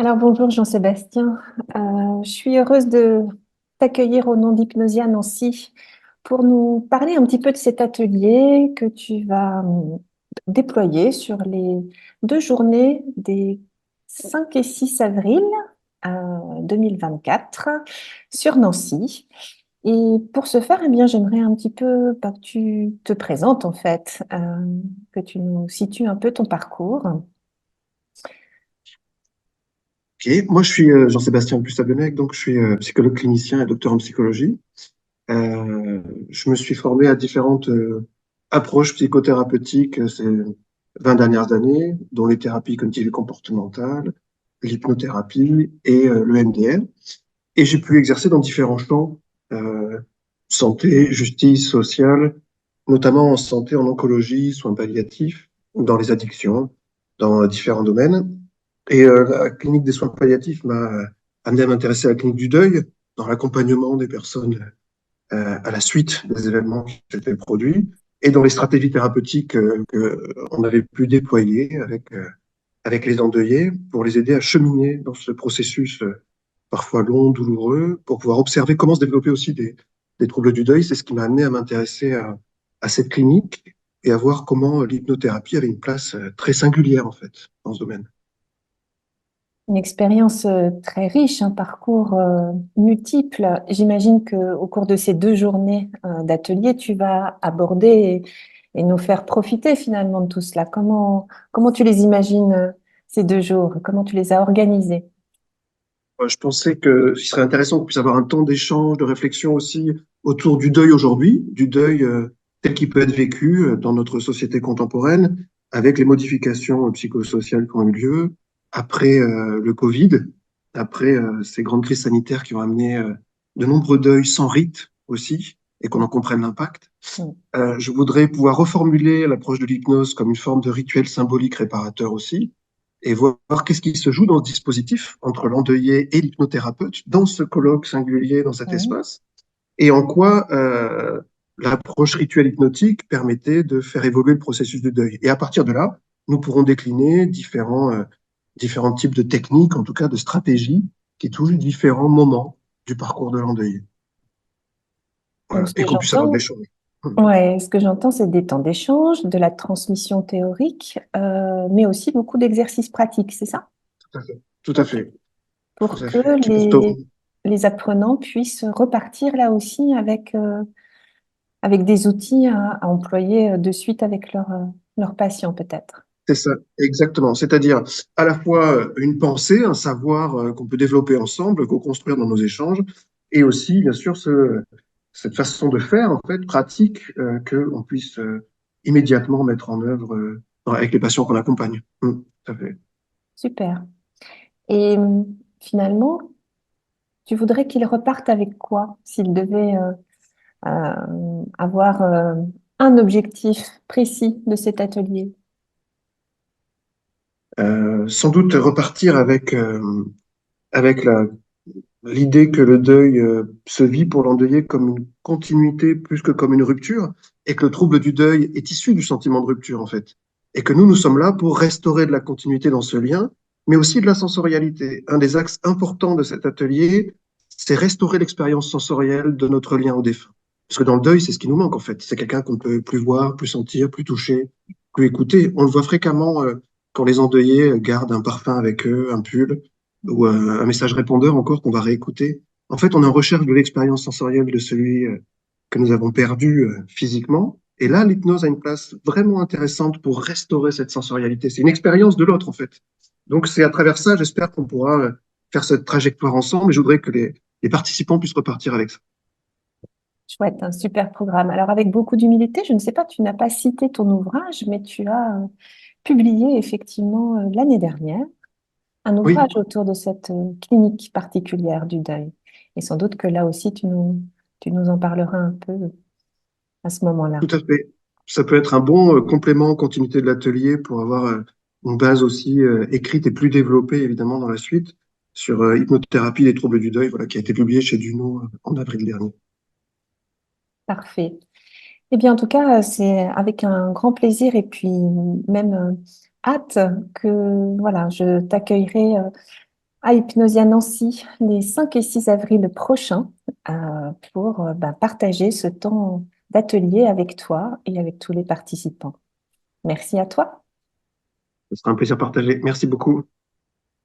Alors bonjour Jean-Sébastien. Je suis heureuse de t'accueillir au nom d'Hypnosia Nancy pour nous parler un petit peu de cet atelier que tu vas déployer sur les 2 journées des 5 et 6 avril 2024 sur Nancy. Et pour ce faire, eh bien, j'aimerais un petit peu que tu te présentes en fait, que tu nous situes un peu ton parcours. Ok, moi je suis Jean-Sébastien Bussabennec, donc je suis psychologue clinicien et docteur en psychologie. Je me suis formé à différentes approches psychothérapeutiques ces 20 dernières années, dont les thérapies cognitives et comportementales, l'hypnothérapie et le MDR. Et j'ai pu exercer dans différents champs, euh, santé, justice, sociale, notamment en santé, en oncologie, soins palliatifs, dans les addictions, dans différents domaines. Et la clinique des soins palliatifs m'a amené à m'intéresser à la clinique du deuil, dans l'accompagnement des personnes à la suite des événements qui s'étaient produits, et dans les stratégies thérapeutiques qu'on avait pu déployer avec les endeuillés pour les aider à cheminer dans ce processus parfois long, douloureux, pour pouvoir observer comment se développer aussi des troubles du deuil. C'est ce qui m'a amené à m'intéresser à cette clinique et à voir comment l'hypnothérapie avait une place très singulière en fait dans ce domaine. Une expérience très riche, un parcours multiple. J'imagine qu'au cours de ces 2 journées d'atelier, tu vas aborder et nous faire profiter finalement de tout cela. Comment tu les imagines ces 2 jours? Comment tu les as organisés? Je pensais que ce serait intéressant qu'on puisse avoir un temps d'échange, de réflexion aussi autour du deuil aujourd'hui, du deuil tel qu'il peut être vécu dans notre société contemporaine, avec les modifications psychosociales qui ont eu lieu après le Covid, après ces grandes crises sanitaires qui ont amené de nombreux deuils sans rite aussi, et qu'on en comprenne l'impact. Mm. Je voudrais pouvoir reformuler l'approche de l'hypnose comme une forme de rituel symbolique réparateur aussi, et voir qu'est-ce qui se joue dans ce dispositif entre l'endeuillé et l'hypnothérapeute, dans ce colloque singulier, dans cet Mm. espace, et en quoi l'approche rituelle hypnotique permettait de faire évoluer le processus de deuil. Et à partir de là, nous pourrons décliner différents types de techniques, en tout cas de stratégies, qui touchent différents moments du parcours de l'endeuillé. Donc, Voilà. ce Et que qu'on puisse avoir de j'entends, l'échange. ouais, ce que j'entends, c'est des temps d'échange, de la transmission théorique, mais aussi beaucoup d'exercices pratiques, c'est ça? Tout à fait. Tout à Ok. fait. Tout Pour à que fait. Qui les, porteront. les apprenants puissent repartir là aussi avec des outils à employer de suite avec leurs patients, peut-être. C'est ça, exactement. C'est-à-dire à la fois une pensée, un savoir qu'on peut développer ensemble, co-construire dans nos échanges, et aussi, bien sûr, cette façon de faire, en fait, pratique, qu'on puisse immédiatement mettre en œuvre avec les patients qu'on accompagne. Tout à fait. Super. Et finalement, tu voudrais qu'ils repartent avec quoi s'ils devaient avoir un objectif précis de cet atelier? Sans doute repartir avec l'idée que le deuil se vit pour l'endeuillé comme une continuité plus que comme une rupture, et que le trouble du deuil est issu du sentiment de rupture, en fait. Et que nous sommes là pour restaurer de la continuité dans ce lien, mais aussi de la sensorialité. Un des axes importants de cet atelier, c'est restaurer l'expérience sensorielle de notre lien au défunt. Parce que dans le deuil, c'est ce qui nous manque, en fait. C'est quelqu'un qu'on ne peut plus voir, plus sentir, plus toucher, plus écouter. On le voit fréquemment quand les endeuillés gardent un parfum avec eux, un pull, ou un message répondeur encore qu'on va réécouter. En fait, on est en recherche de l'expérience sensorielle de celui que nous avons perdu physiquement. Et là, l'hypnose a une place vraiment intéressante pour restaurer cette sensorialité. C'est une expérience de l'autre, en fait. Donc, c'est à travers ça, j'espère qu'on pourra faire cette trajectoire ensemble. Et je voudrais que les participants puissent repartir avec ça. Chouette, un super programme. Alors, avec beaucoup d'humilité, je ne sais pas, tu n'as pas cité ton ouvrage, mais tu as publié effectivement l'année dernière un Oui, ouvrage autour de cette clinique particulière du deuil. Et sans doute que là aussi, tu nous en parleras un peu à ce moment-là. tout à fait. Ça peut être un bon complément en continuité de l'atelier pour avoir une base aussi écrite et plus développée, évidemment, dans la suite, sur hypnothérapie des troubles du deuil, voilà, qui a été publié chez Duno en avril dernier. Parfait. Eh bien, en tout cas, c'est avec un grand plaisir et puis même hâte que voilà, je t'accueillerai à Hypnosia Nancy les 5 et 6 avril prochains pour partager ce temps d'atelier avec toi et avec tous les participants. Merci à toi. Ce sera un plaisir partagé. Merci beaucoup.